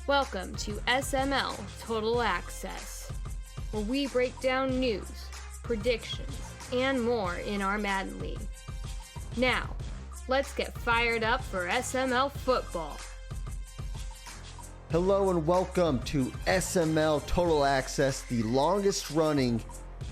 Welcome to SML Total Access, where we break down news, predictions, and more in our Madden League. Now, let's get fired up for SML football. Hello and welcome to SML Total Access, the longest running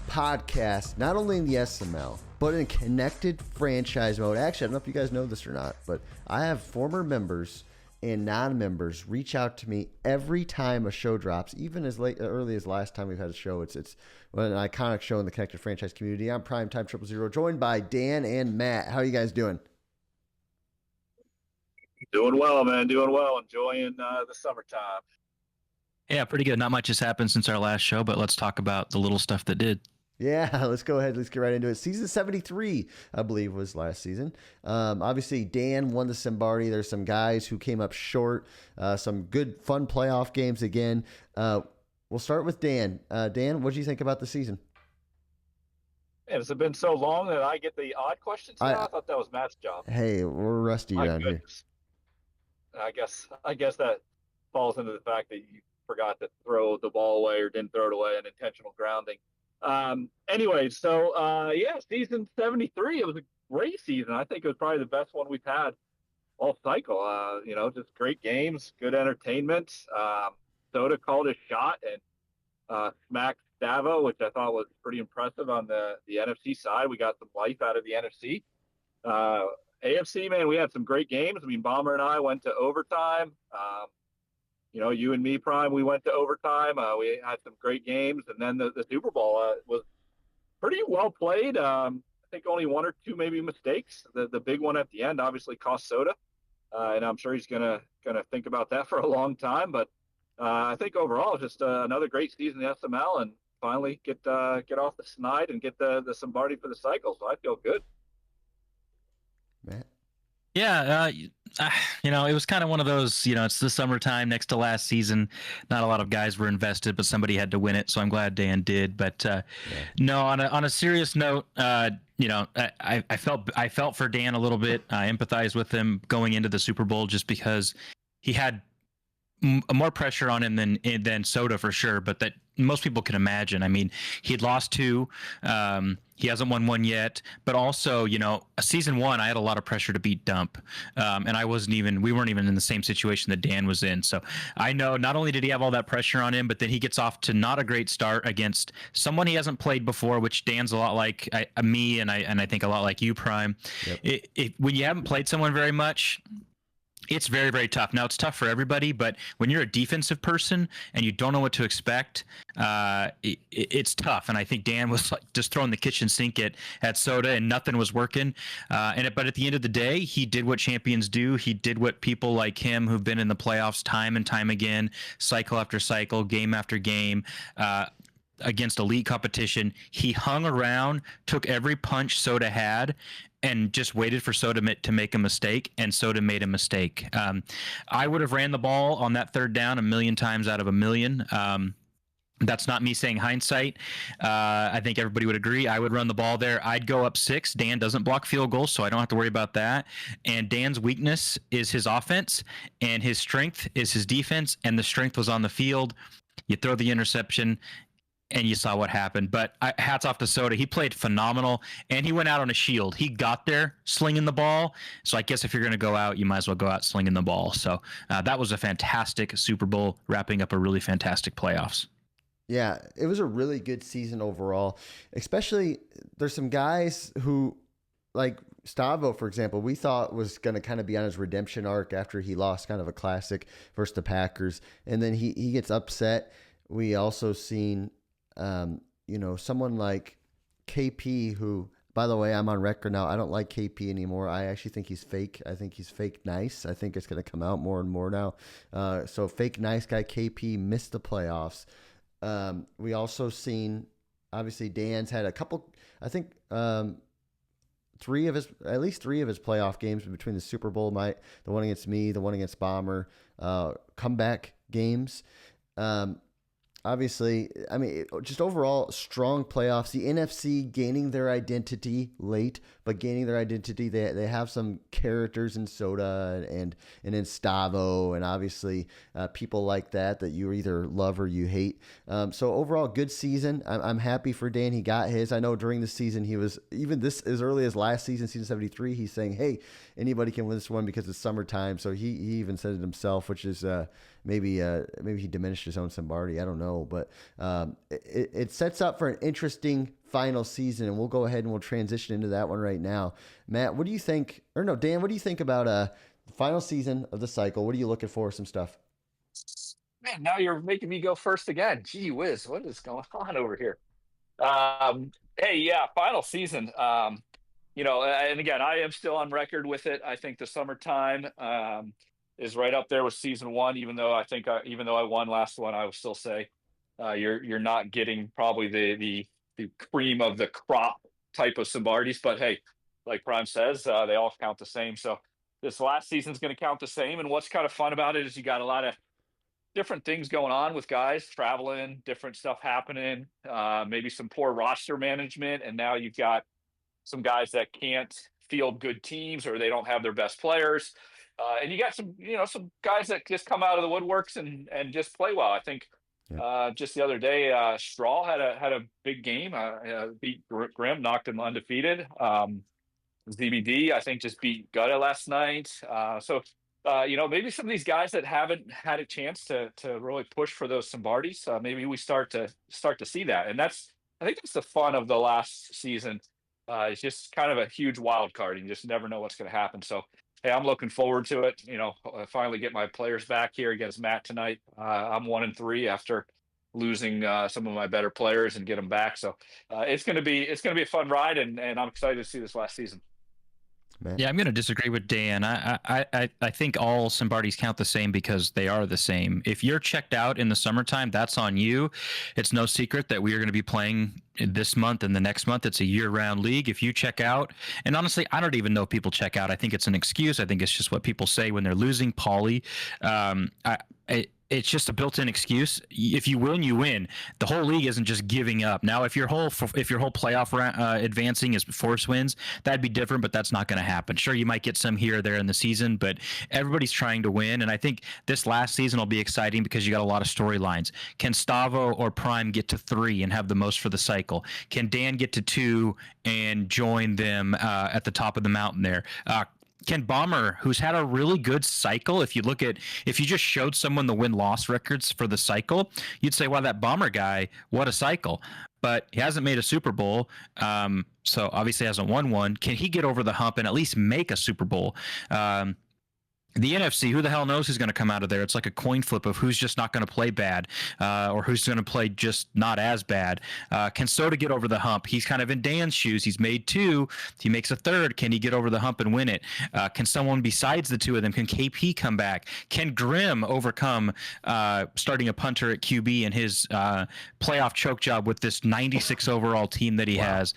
podcast, not only in the SML, but in connected franchise mode. Actually, I don't know if you guys know this or not, but I have former members and non-members reach out to me every time a show drops, even as early as last time we've had a show. It's an iconic show in the connected franchise community. I'm Primetime 000, joined by Dan and Matt. How are you guys doing? Doing well, man. Doing well. Enjoying the summertime. Yeah, pretty good. Not much has happened since our last show, but let's talk about the little stuff that did. Yeah, let's go ahead. Let's get right into it. Season 73, I believe, was last season. Obviously, Dan won the Simbardi. There's some guys who came up short. Some good, fun playoff games again. We'll start with Dan. Dan, what did you think about the season? Man, has it been so long that I get the odd questions now? I thought that was Matt's job. Hey, we're rusty around here. I guess that falls into the fact that you forgot to throw the ball away or didn't throw it away, an intentional grounding. Anyway, season 73, it was a great season. I think it was probably the best one we've had all cycle. Just great games, good entertainment. Soda called his shot and smacked Stavo, which I thought was pretty impressive on the NFC side. We got some life out of the NFC. AFC, man, we had some great games. I mean, Bomber and I went to overtime. You and me, Prime, we went to overtime. We had some great games. And then the Super Bowl was pretty well played. I think only one or two maybe mistakes. The big one at the end obviously cost Soda. And I'm sure he's gonna think about that for a long time. But I think overall, just another great season in the SML and finally get off the snide and get the Simbardi for the cycle. So I feel good. Matt? Yeah, it was kind of one of those, it's the summertime next to last season. Not a lot of guys were invested, but somebody had to win it. So I'm glad Dan did. But no, on a serious note, I felt for Dan a little bit. I empathized with him going into the Super Bowl just because he had more pressure on him than Soda for sure, but that most people can imagine. I mean, he'd lost two. He hasn't won one yet, but also, season one, I had a lot of pressure to beat Dump. And we weren't even in the same situation that Dan was in. So I know not only did he have all that pressure on him, but then he gets off to not a great start against someone he hasn't played before, which Dan's a lot like me. And I think a lot like you, Prime. Yep. When you haven't played someone very much, it's very, very tough. Now, it's tough for everybody, but when you're a defensive person and you don't know what to expect, it's tough. And I think Dan was just throwing the kitchen sink at Soda and nothing was working. But at the end of the day, he did what champions do. He did what people like him who've been in the playoffs time and time again, cycle after cycle, game after game, against elite competition. He hung around, took every punch Soda had, and just waited for Soda to make a mistake, and Soda made a mistake. I would have ran the ball on that third down a million times out of a million. That's not me saying hindsight. I think everybody would agree. I would run the ball there. I'd go up 6. Dan doesn't block field goals, so I don't have to worry about that. And Dan's weakness is his offense, and his strength is his defense, and the strength was on the field. You throw the interception, and you saw what happened. But hats off to Soda. He played phenomenal, and he went out on a shield. He got there slinging the ball. So I guess if you're going to go out, you might as well go out slinging the ball. So that was a fantastic Super Bowl, wrapping up a really fantastic playoffs. Yeah, it was a really good season overall. Especially, there's some guys who, like Stavo, for example, we thought was going to kind of be on his redemption arc after he lost kind of a classic versus the Packers. And then he gets upset. We also seen someone like KP, who, by the way, I'm on record now, I don't like KP anymore. I actually think he's fake. I think he's fake nice. I think it's going to come out more and more now. So fake nice guy KP missed the playoffs. We also seen, obviously, Dan's had a couple, I think, at least three of his playoff games between the Super Bowl, the one against me, the one against Bomber, comeback games. obviously, I mean, just overall strong playoffs. The NFC gaining their identity late, but gaining their identity. They have some characters in Soda and in Stavo, and obviously people like that you either love or you hate. So overall, good season. I'm happy for Dan. He got his. I know during the season he was, even this as early as last season, season 73. He's saying, "Hey, anybody can win this one because it's summertime." So he even said it himself, which is maybe he diminished his own Simbardi. I don't know, but it sets up for an interesting final season, and we'll go ahead and we'll transition into that one right now. Matt, what do you think? Or no, Dan, what do you think about the final season of the cycle? What are you looking for? Some stuff. Man, now you're making me go first again. Gee whiz, what is going on over here? Hey, yeah, final season. And again, I am still on record with it. I think the summertime is right up there with season one. Even though I won last one, I would still say you're not getting probably the cream of the crop type of Simbardis. But hey, like Prime says, they all count the same. So this last season's going to count the same. And what's kind of fun about it is you got a lot of different things going on with guys traveling, different stuff happening, maybe some poor roster management. And now you've got some guys that can't field good teams or they don't have their best players. And you got some guys that just come out of the woodworks and just play well. I think just the other day, Strahl had a big game, beat Grimm, knocked him undefeated. ZBD, I think, just beat Gutta last night. Maybe some of these guys that haven't had a chance to really push for those Simbardis, maybe we start to see that. And I think that's the fun of the last season. It's just kind of a huge wild card, and you just never know what's going to happen. So, hey, I'm looking forward to it. Finally get my players back here against Matt tonight. I'm 1-3 after losing some of my better players and get them back. So it's going to be a fun ride, and I'm excited to see this last season. Man. Yeah, I'm going to disagree with Dan. I think all Simbardis count the same because they are the same. If you're checked out in the summertime, that's on you. It's no secret that we are going to be playing this month and the next month. It's a year-round league. If you check out, and honestly, I don't even know if people check out. I think it's an excuse. I think it's just what people say when they're losing. Pauly, it's just a built-in excuse. If you win, you win. The whole league isn't just giving up. Now, if your whole playoff advancing is force wins, that'd be different, but that's not going to happen. Sure, you might get some here or there in the season, but everybody's trying to win. And I think this last season will be exciting because you got a lot of storylines. Can Stavo or Prime get to 3 and have the most for the cycle? Can Dan get to 2 and join them at the top of the mountain there? Can Bomber, who's had a really good cycle, if you just showed someone the win-loss records for the cycle, you'd say, wow, that Bomber guy, what a cycle. But he hasn't made a Super Bowl, so obviously hasn't won one. Can he get over the hump and at least make a Super Bowl? The NFC, who the hell knows who's going to come out of there? It's like a coin flip of who's just not going to play bad or who's going to play just not as bad. Can Soda get over the hump? He's kind of in Dan's shoes. He's made 2. He makes a 3rd. Can he get over the hump and win it? Can someone besides the 2 of them? Can KP come back? Can Grimm overcome starting a punter at QB and his playoff choke job with this 96 overall team that he has?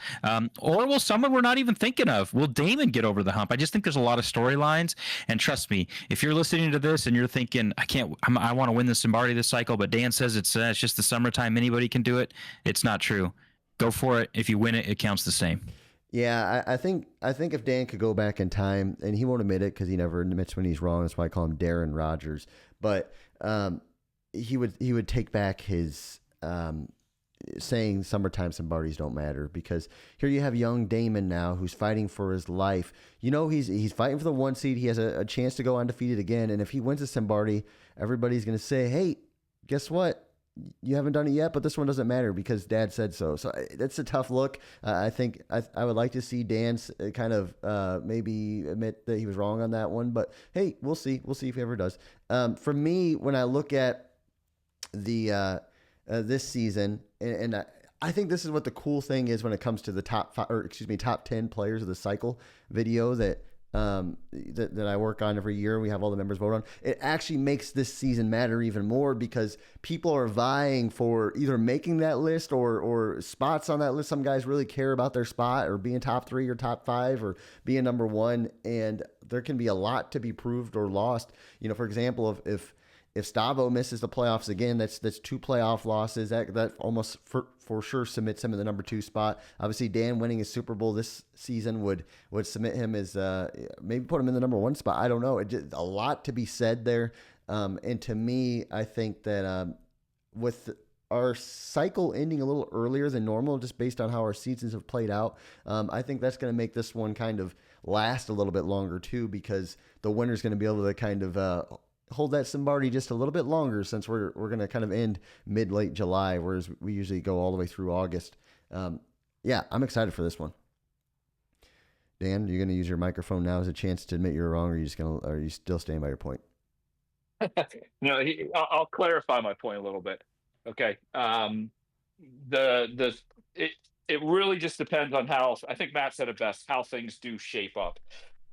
Or will someone we're not even thinking of? Will Damon get over the hump? I just think there's a lot of storylines, and trust me, if you're listening to this and you're thinking, I want to win the Simbardi this cycle, but Dan says it's just the summertime, anybody can do it. It's not true. Go for it. If you win it, it counts the same. Yeah, I think if Dan could go back in time, and he won't admit it because he never admits when he's wrong. That's why I call him Darren Rodgers. But he would take back his saying summertime Simbardis don't matter, because here you have young Damon now who's fighting for his life. He's fighting for the 1 seed. He has a chance to go undefeated again, and if he wins a Simbardi, everybody's going to say, hey, guess what? You haven't done it yet, but this one doesn't matter because Dad said so. So that's a tough look. I think I would like to see Dan kind of maybe admit that he was wrong on that one, but hey, we'll see. We'll see if he ever does. For me, when I look at the this season, and I think this is what the cool thing is when it comes to the top 10 players of the cycle video that I work on every year. We have all the members vote on. It actually makes this season matter even more because people are vying for either making that list or spots on that list. Some guys really care about their spot or being top 3 or top 5 or being number 1. And there can be a lot to be proved or lost. For example, if if Stavo misses the playoffs again, that's 2 playoff losses. That almost for sure submits him in the number 2 spot. Obviously, Dan winning his Super Bowl this season would submit him as maybe put him in the number 1 spot. I don't know. It just, a lot to be said there. And to me, I think that with our cycle ending a little earlier than normal, just based on how our seasons have played out, I think that's going to make this one kind of last a little bit longer too, because the winner's going to be able to kind of hold that Simbardi just a little bit longer, since we're going to kind of end mid-late July, whereas we usually go all the way through August. Yeah, I'm excited for this one. Dan, you're going to use your microphone now as a chance to admit you're wrong, or are you still staying by your point? No, I'll clarify my point a little bit. Okay. It really just depends on how, I think Matt said it best, how things do shape up.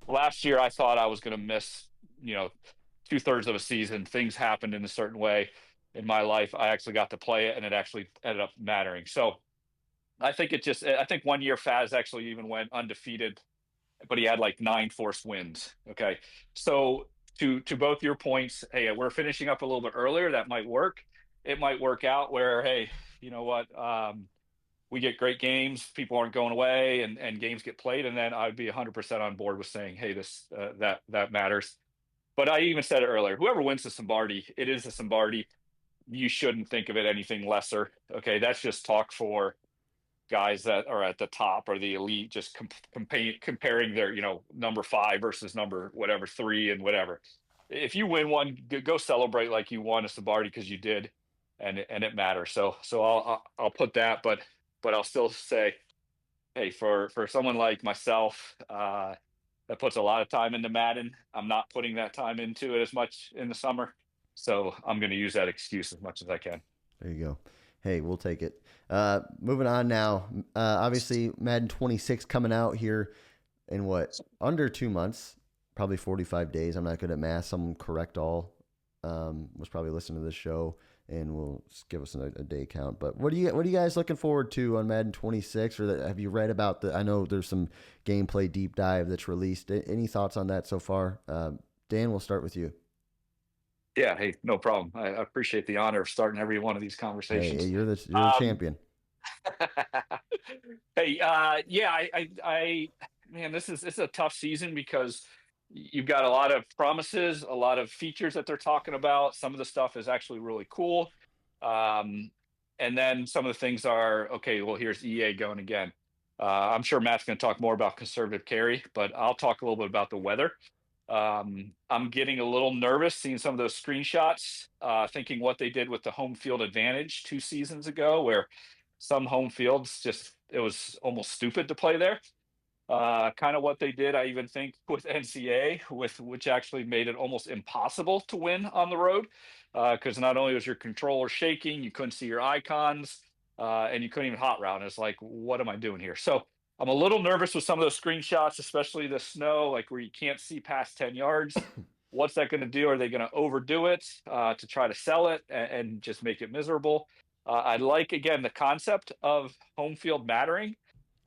Last year, I thought I was going to miss, 2/3 of a season. Things happened in a certain way in my life. I actually got to play it, and it actually ended up mattering. So I think I think one year Faz actually even went undefeated, but he had like 9 forced wins. Okay. So to both your points, hey, we're finishing up a little bit earlier. That might work. It might work out where, hey, you know what? We get great games. People aren't going away, and games get played. And then I'd be 100% on board with saying, hey, that matters. But I even said it earlier. Whoever wins the Simbardi, it is a Simbardi. You shouldn't think of it anything lesser. Okay, that's just talk for guys that are at the top or the elite, just comparing their, number 5 versus number whatever 3 and whatever. If you win one, go celebrate like you won a Simbardi, because you did, and it matters. So I'll put that, but I'll still say, hey, for someone like myself that puts a lot of time into Madden, I'm not putting that time into it as much in the summer. So I'm going to use that excuse as much as I can. There you go. Hey, we'll take it. Moving on now. Obviously, Madden 26 coming out here in under 2 months, probably 45 days. I'm not good at math. Someone correct all. Was probably listening to this show and will give us a day count. But what are you guys looking forward to on Madden 26? Or have you read about I know there's some gameplay deep dive that's released. Any thoughts on that so far? Dan, we'll start with you. Yeah, hey, no problem. I appreciate the honor of starting every one of these conversations. Hey, you're the champion. Hey, man, it's a tough season, because you've got a lot of promises, a lot of features that they're talking about. Some of the stuff is actually really cool. And then some of the things are, okay, well, here's EA going again. I'm sure Matt's going to talk more about conservative carry, but I'll talk a little bit about the weather. I'm getting a little nervous seeing some of those screenshots, thinking what they did with the home field advantage 2 seasons ago, where some home fields it was almost stupid to play there. Kind of what they did, I even think, with NCAA, which actually made it almost impossible to win on the road, because not only was your controller shaking, you couldn't see your icons, and you couldn't even hot route. And it's like, what am I doing here? So I'm a little nervous with some of those screenshots, especially the snow, like where you can't see past 10 yards. What's that going to do? Are they going to overdo it to try to sell it and just make it miserable? I like, again, the concept of home field mattering.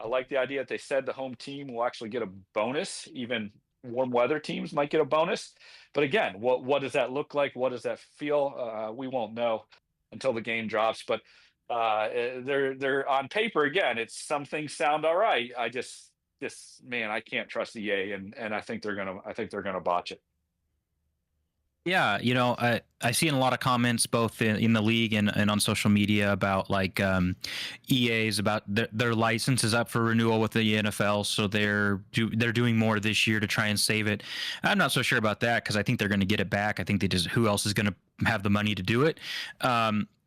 I like the idea that they said the home team will actually get a bonus. Even warm weather teams might get a bonus. But again, what does that look like? What does that feel? We won't know until the game drops. But they're on paper, again, it's some things sound all right. I can't trust EA, and I think they're gonna botch it. Yeah, I see in a lot of comments, both in the league and on social media, about like EA's about their license is up for renewal with the NFL, so they're doing more this year to try and save it. I'm not so sure about that, because I think they're going to get it back. I think who else is going to have the money to do it?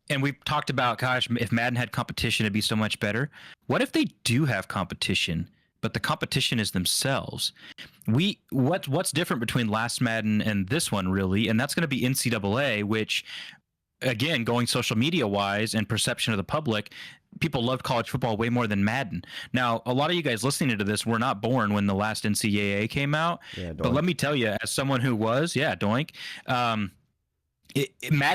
And we've talked about, gosh, if Madden had competition, it'd be so much better. What if they do have competition, but the competition is themselves? What's different between last Madden and this one, really? And that's going to be NCAA, which, again, going social media wise and perception of the public, people loved college football way more than Madden. Now, a lot of you guys listening to this were not born when the last NCAA came out. Yeah, but let me tell you, as someone who was, doink, Madden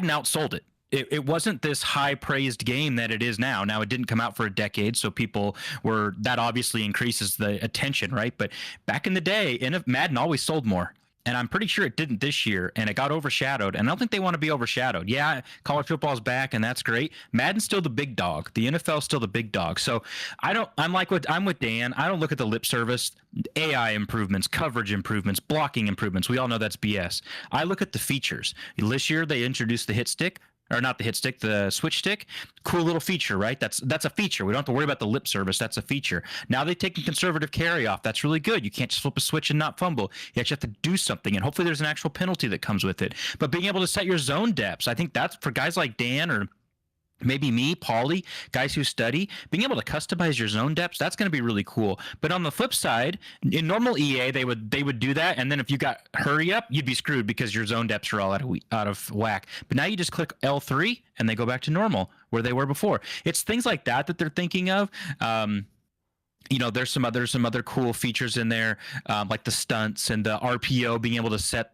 outsold it. It wasn't this high-praised game that it is now. Now, it didn't come out for a decade, so that obviously increases the attention, right? But back in the day, Madden always sold more. and I'm pretty sure it didn't this year, and it got overshadowed. And I don't think they want to be overshadowed. Yeah, college football's back, and that's great. Madden's still the big dog. The NFL's still the big dog. So I'm with Dan. I don't look at the lip service, AI improvements, coverage improvements, blocking improvements. We all know that's BS. I look at the features. This year they introduced the hit stick. Or not the hit stick, the switch stick. Cool little feature, right? That's a feature. We don't have to worry about the lip service. That's a feature. Now they've taken conservative carry off. That's really good. You can't just flip a switch and not fumble. You actually have to do something, and hopefully there's an actual penalty that comes with it. But being able to set your zone depths, I think that's for guys like Dan or maybe me, Paulie, guys who study, being able to customize your zone depths, that's going to be really cool. But on the flip side, in normal EA, they would do that, and then if you got hurry up, you'd be screwed because your zone depths are all out of whack. But now you just click L3, and they go back to normal where they were before. It's things like that they're thinking of. There's some other cool features in there, like the stunts and the RPO, being able to set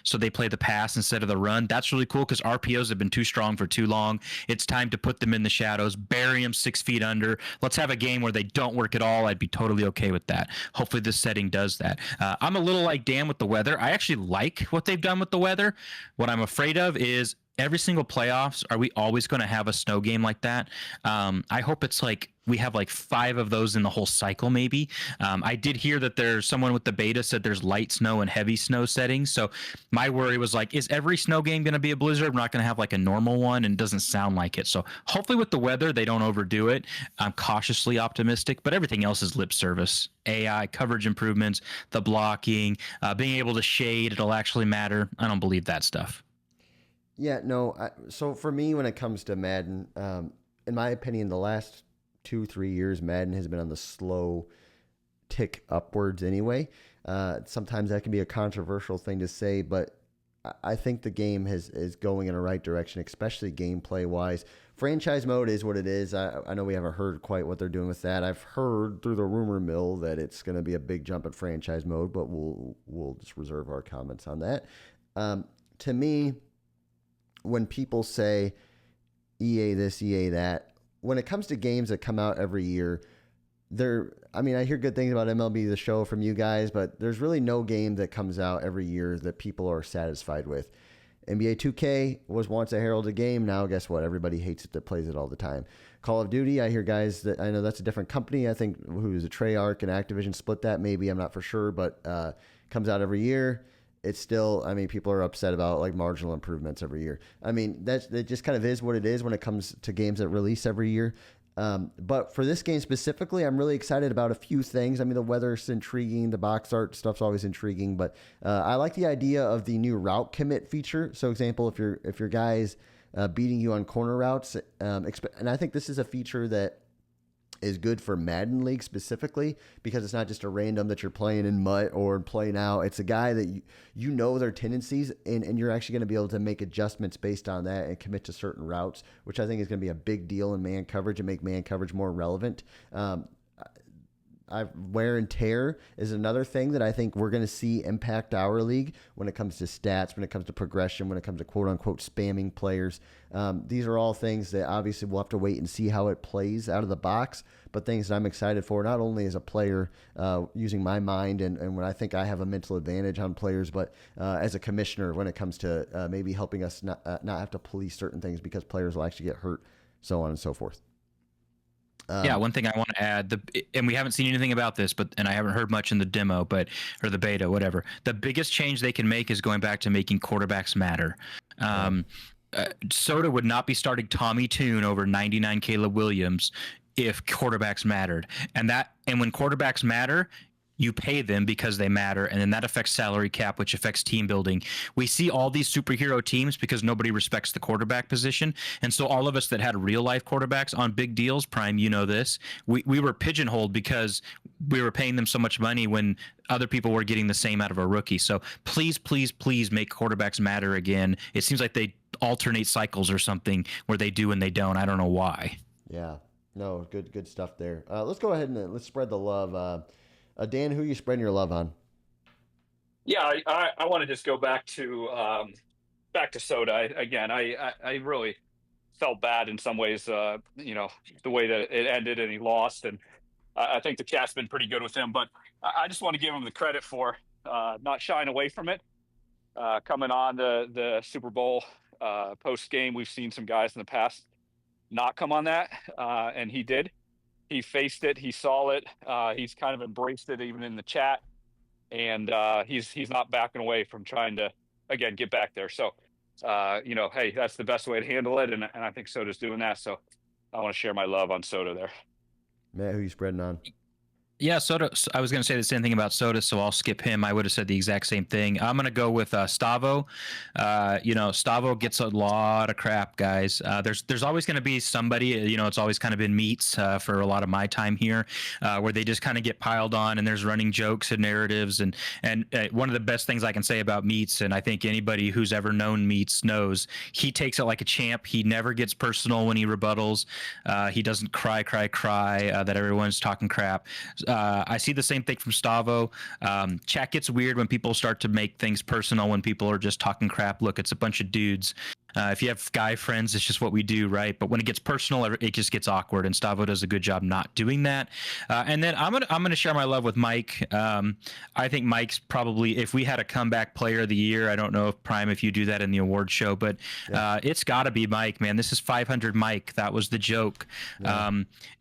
so they play the pass instead of the run. That's really cool because RPOs have been too strong for too long. It's time to put them in the shadows, bury them 6 feet under. Let's have a game where they don't work at all. I'd be totally okay with that. Hopefully this setting does that. I'm a little like Dan with the weather. I actually like what they've done with the weather. What I'm afraid of is every single playoffs, are we always going to have a snow game like that? I hope it's like we have like 5 of those in the whole cycle, maybe. I did hear that there's someone with the beta said there's light snow and heavy snow settings. So my worry was like, is every snow game going to be a blizzard? We're not going to have like a normal one, and it doesn't sound like it. So hopefully with the weather, they don't overdo it. I'm cautiously optimistic, but everything else is lip service. AI, coverage improvements, the blocking, being able to shade, it'll actually matter. I don't believe that stuff. Yeah, no. So for me, when it comes to Madden, in my opinion, the last 2-3 years, Madden has been on the slow tick upwards anyway. Sometimes that can be a controversial thing to say, but I think the game is going in the right direction, especially gameplay wise. Franchise mode is what it is. I know we haven't heard quite what they're doing with that. I've heard through the rumor mill that it's going to be a big jump in franchise mode, but we'll just reserve our comments on that. To me, when people say EA this, EA that, when it comes to games that come out every year, I hear good things about MLB The Show from you guys, but there's really no game that comes out every year that people are satisfied with. NBA 2K was once a heralded game. Now, guess what? Everybody hates it that plays it all the time. Call of Duty, I hear guys that, I know that's a different company. I think who's a Treyarch and Activision split that. Maybe, I'm not for sure, but comes out every year. It's still, people are upset about like marginal improvements every year. That just kind of is what it is when it comes to games that release every year. But for this game specifically, I'm really excited about a few things. The weather's intriguing. The box art stuff's always intriguing, but I like the idea of the new route commit feature. So example, if your guy's beating you on corner routes, and I think this is a feature that is good for Madden League specifically, because it's not just a random that you're playing in MUT or play now. It's a guy that you know their tendencies, and you're actually going to be able to make adjustments based on that and commit to certain routes, which I think is going to be a big deal in man coverage and make man coverage more relevant. Wear and tear is another thing that I think we're going to see impact our league when it comes to stats, when it comes to progression, when it comes to quote unquote spamming players. These are all things that obviously we'll have to wait and see how it plays out of the box, but things that I'm excited for, not only as a player using my mind and when I think I have a mental advantage on players, but as a commissioner when it comes to maybe helping us not have to police certain things because players will actually get hurt, so on and so forth. One thing I want to add, and we haven't seen anything about this, and I haven't heard much in the demo, or the beta, whatever. The biggest change they can make is going back to making quarterbacks matter. Soda would not be starting Tommy Toon over 99 Caleb Williams if quarterbacks mattered, and when quarterbacks matter, you pay them because they matter, and then that affects salary cap, which affects team building. We see all these superhero teams because nobody respects the quarterback position, and so all of us that had real life quarterbacks on big deals, Prime, you know this, we were pigeonholed because we were paying them so much money when other people were getting the same out of a rookie. So please, please, please make quarterbacks matter again. It seems like they alternate cycles or something where they do and they don't. I don't know why. Yeah, no, good stuff there. Let's go ahead and let's spread the love. Dan, who are you spreading your love on? Yeah, I want to just go back to Soda. I really felt bad in some ways, the way that it ended and he lost. And I think the cat's been pretty good with him. But I just want to give him the credit for not shying away from it. Coming on the Super Bowl post game, we've seen some guys in the past not come on that, and he did. He faced it. He saw it. He's kind of embraced it, even in the chat, and he's not backing away from trying to again get back there. So, hey, that's the best way to handle it, and I think Soda's doing that. So, I want to share my love on Soda there. Matt, who you spreading on? Yeah, Soda. I was going to say the same thing about Soda, so I'll skip him. I would have said the exact same thing. I'm going to go with Stavo. Stavo gets a lot of crap, guys. There's always going to be somebody. It's always kind of been Meats for a lot of my time here, where they just kind of get piled on, and there's running jokes and narratives. And one of the best things I can say about Meats, and I think anybody who's ever known Meats knows, he takes it like a champ. He never gets personal when he rebuttals. He doesn't cry that everyone's talking crap. I see the same thing from Stavo. Chat gets weird when people start to make things personal, when people are just talking crap. Look, it's a bunch of dudes. If you have guy friends, it's just what we do, right? But when it gets personal, it just gets awkward, and Stavo does a good job not doing that. And then I'm gonna share my love with Mike. I think Mike's probably, if we had a comeback player of the year, I don't know if Prime, if you do that in the award show, but it's got to be Mike, man. This is 500 Mike. That was the joke. Yeah.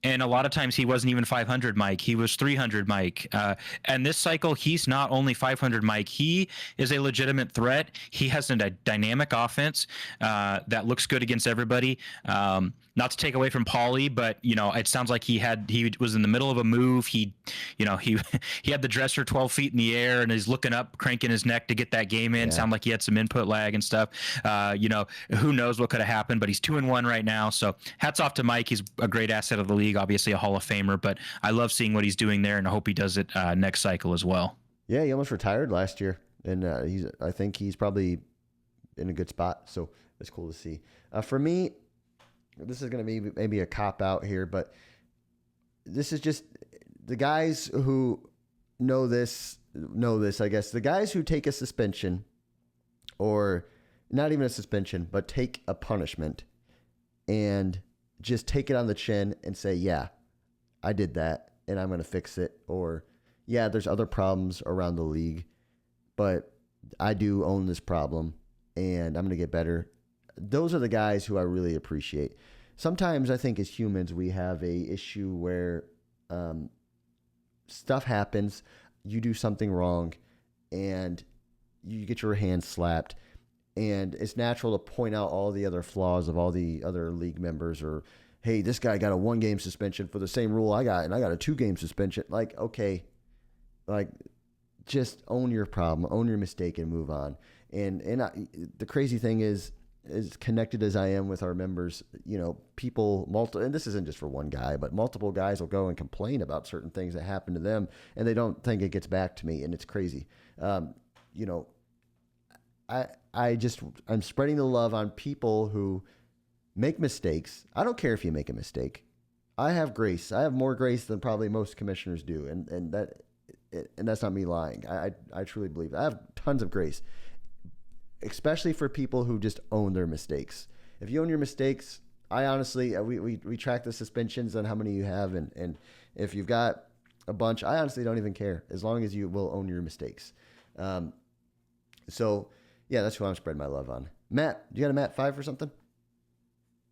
And a lot of times he wasn't even 500 Mike. He was 300 Mike. And this cycle, he's not only 500 Mike. He is a legitimate threat. He has a dynamic offense that looks good against everybody. Not to take away from Paulie, but it sounds like he was in the middle of a move. He had the dresser 12 feet in the air, and he's looking up, cranking his neck to get that game in. Yeah. Sound like he had some input lag and stuff. Who knows what could have happened, but he's 2-1 right now. So hats off to Mike. He's a great asset of the league, obviously a Hall of Famer, but I love seeing what he's doing there, and I hope he does it next cycle as well. Yeah, he almost retired last year, and I think he's probably in a good spot. So it's cool to see. For me, this is going to be maybe a cop out here, but this is just the guys who know this, I guess. The guys who take a suspension, or not even a suspension, but take a punishment and just take it on the chin and say, yeah, I did that and I'm going to fix it. Or, yeah, there's other problems around the league, but I do own this problem and I'm going to get better. Those are the guys who I really appreciate. Sometimes I think as humans, we have a issue where stuff happens, you do something wrong, and you get your hand slapped. And it's natural to point out all the other flaws of all the other league members, or, hey, this guy got a 1-game suspension for the same rule I got, and I got a 2-game suspension. Like, okay, just own your problem, own your mistake, and move on. And the crazy thing is, as connected as I am with our members, people, and this isn't just for one guy, but multiple guys will go and complain about certain things that happen to them, and they don't think it gets back to me, and it's crazy. I'm spreading the love on people who make mistakes. I don't care if you make a mistake. I have grace. I have more grace than probably most commissioners do, and that's not me lying. I truly believe that. I have tons of grace, especially for people who just own their mistakes. If you own your mistakes, I honestly, we track the suspensions on how many you have, and if you've got a bunch, I honestly don't even care, as long as you will own your mistakes. So yeah, that's who I'm spreading my love on. Matt, you got a Matt 5 or something?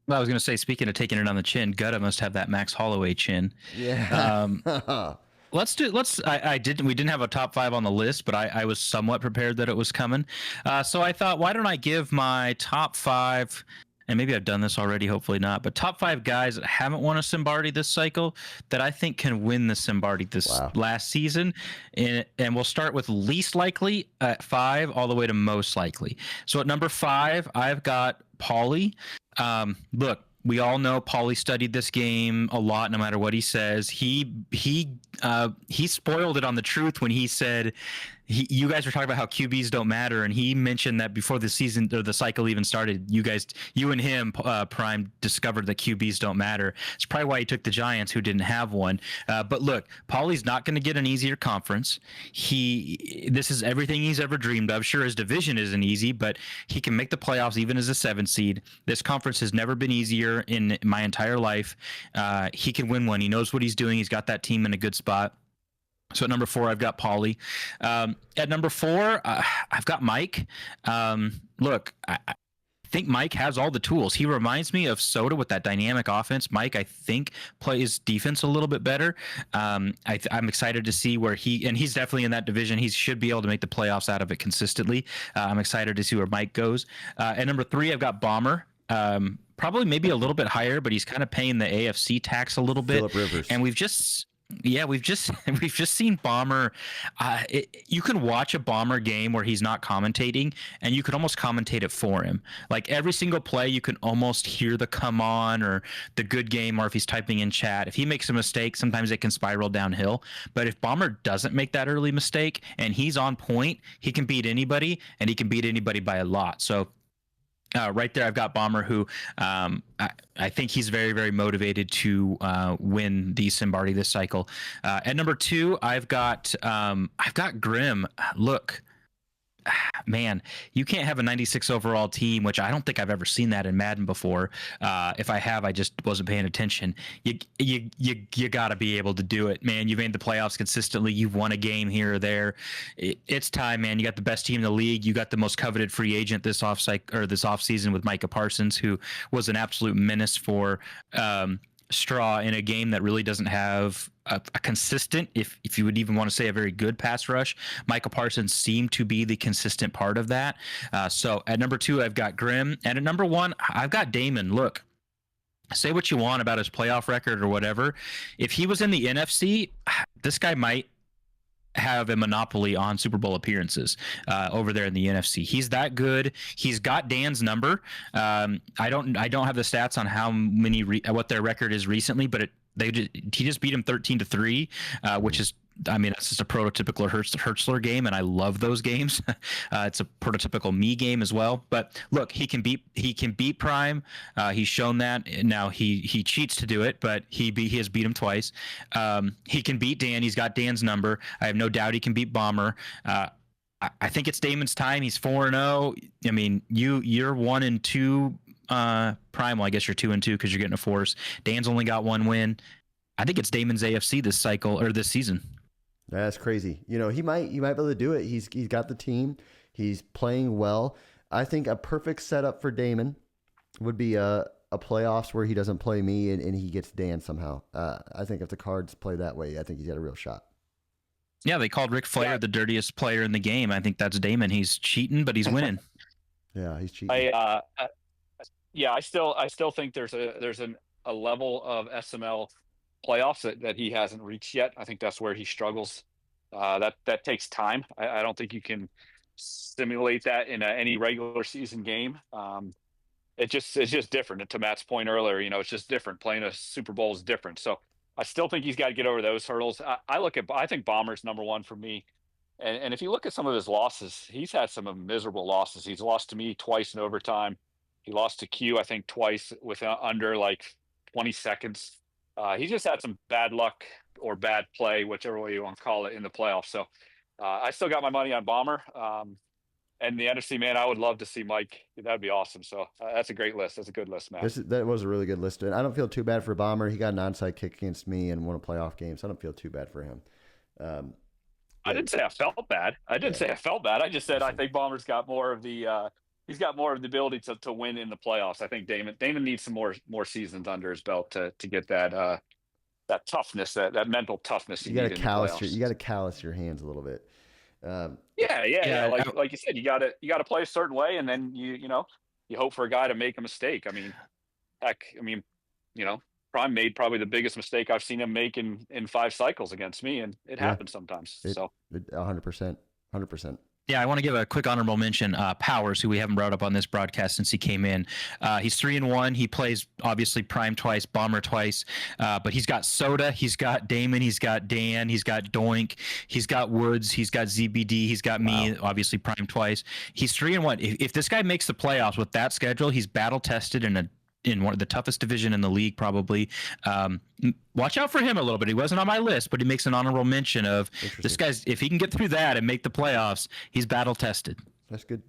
Well, I was going to say, speaking of taking it on the chin, Gutta must have that Max Holloway chin. Yeah. We didn't have a top 5 on the list, but I was somewhat prepared that it was coming. So I thought, why don't I give my top 5, and maybe I've done this already, hopefully not, but top 5 guys that haven't won a Simbardi this cycle that I think can win the Simbardi this last season. And we'll start with least likely at 5 all the way to most likely. So at number 5, I've got Paulie. Look, we all know Paulie studied this game a lot, no matter what he says. He spoiled it on The Truth when he said, you guys were talking about how QBs don't matter, and he mentioned that before the season or the cycle even started, you and him, Prime, discovered that QBs don't matter. It's probably why he took the Giants, who didn't have one. But look, Paulie's not going to get an easier conference. This is everything he's ever dreamed of. Sure, his division isn't easy, but he can make the playoffs even as a 7 seed. This conference has never been easier in my entire life. He can win one. He knows what he's doing. He's got that team in a good spot. So at number 4, I've got Paulie. At number 4, I've got Mike. Look, I think Mike has all the tools. He reminds me of Soda with that dynamic offense. Mike, I think, plays defense a little bit better. I'm excited to see where he's definitely in that division. He should be able to make the playoffs out of it consistently. I'm excited to see where Mike goes. At number 3, I've got Bomber. Probably maybe a little bit higher, but he's kind of paying the AFC tax a little bit. Phillip Rivers. And we've just seen Bomber. You can watch a Bomber game where he's not commentating, and you could almost commentate it for him. Like every single play, you can almost hear the come on or the good game, or if he's typing in chat. If he makes a mistake, sometimes it can spiral downhill. But if Bomber doesn't make that early mistake and he's on point, he can beat anybody, and he can beat anybody by a lot. So right there, I've got Bomber, who I think he's very, very motivated to win the Simbardi this cycle. At number 2, I've got Grim. Look, man, you can't have a 96 overall team, which I don't think I've ever seen that in Madden before. If I have, I just wasn't paying attention. You got to be able to do it, man. You've made the playoffs consistently. You've won a game here or there. It's time, man. You got the best team in the league. You got the most coveted free agent this offseason with Micah Parsons, who was an absolute menace for Straw in a game that really doesn't have a consistent, if you would even want to say a very good pass rush. Micah Parsons seemed to be the consistent part of that. So at number 2, I've got Grim. And at number 1, I've got Damon. Look, say what you want about his playoff record or whatever. If he was in the NFC, this guy might have a monopoly on Super Bowl appearances over there in the NFC. He's that good. He's got Dan's number. I don't have the stats on how many what their record is recently, but he just beat him 13-3, which is, I mean, that's just a prototypical Hertzler game, and I love those games. It's a prototypical me game as well. But look, he can beat Prime. He's shown that. Now he cheats to do it, but he has beat him twice. He can beat Dan. He's got Dan's number. I have no doubt he can beat Bomber. I think it's Damon's time. He's 4-0. I mean, you're 1-2. Prime, well, I guess you're 2-2 because you're getting a force. Dan's only got 1 win. I think it's Damon's AFC this cycle or this season. That's crazy. You know, he might be able to do it. He's got the team. He's playing well. I think a perfect setup for Damon would be a playoffs where he doesn't play me and he gets Dan somehow. I think if the cards play that way, I think he's got a real shot. Yeah, they called Ric Flair the dirtiest player in the game. I think that's Damon. He's cheating, but he's winning. Yeah, he's cheating. I still think there's a level of SML playoffs that he hasn't reached yet. I think that's where he struggles. That takes time. I don't think you can simulate that in any regular season game. It's just different. And to Matt's point earlier, you know, it's just different. Playing a Super Bowl is different. So I still think he's got to get over those hurdles. I think Bomber's number 1 for me. And if you look at some of his losses, he's had some miserable losses. He's lost to me twice in overtime. He lost to Q, I think, twice with under like 20 seconds. He just had some bad luck or bad play, whichever way you want to call it, in the playoffs. So I still got my money on Bomber. And the NFC, man, I would love to see Mike. That'd be awesome. So that's a great list. That's a good list, man. That was a really good list. And I don't feel too bad for Bomber. He got an onside kick against me and won a playoff game, so I don't feel too bad for him. I didn't say I felt bad. I just said I think Bomber's got more of the he's got more of the ability to win in the playoffs. I think Damon needs some more seasons under his belt to get that toughness, that mental toughness. You got to callous your hands a little bit. Yeah. Like you said, you got to play a certain way, and then you hope for a guy to make a mistake. I mean, Prime made probably the biggest mistake I've seen him make in 5 cycles against me, and it happens sometimes. 100%. Yeah, I want to give a quick honorable mention. Powers, who we haven't brought up on this broadcast since he came in. He's 3-1. He plays obviously Prime twice, Bomber twice, but he's got Soda, he's got Damon, he's got Dan, he's got Doink, he's got Woods, he's got ZBD, he's got me, obviously Prime twice. He's 3-1. If this guy makes the playoffs with that schedule, he's battle tested in one of the toughest division in the league, probably. Watch out for him a little bit. He wasn't on my list, but he makes an honorable mention of this guy's. If he can get through that and make the playoffs, he's battle tested. That's good.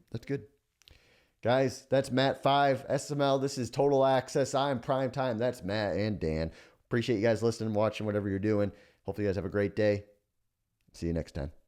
Guys, that's Matt 5, SML. This is Total Access. I'm Prime Time. That's Matt and Dan. Appreciate you guys listening, watching, whatever you're doing. Hopefully you guys have a great day. See you next time.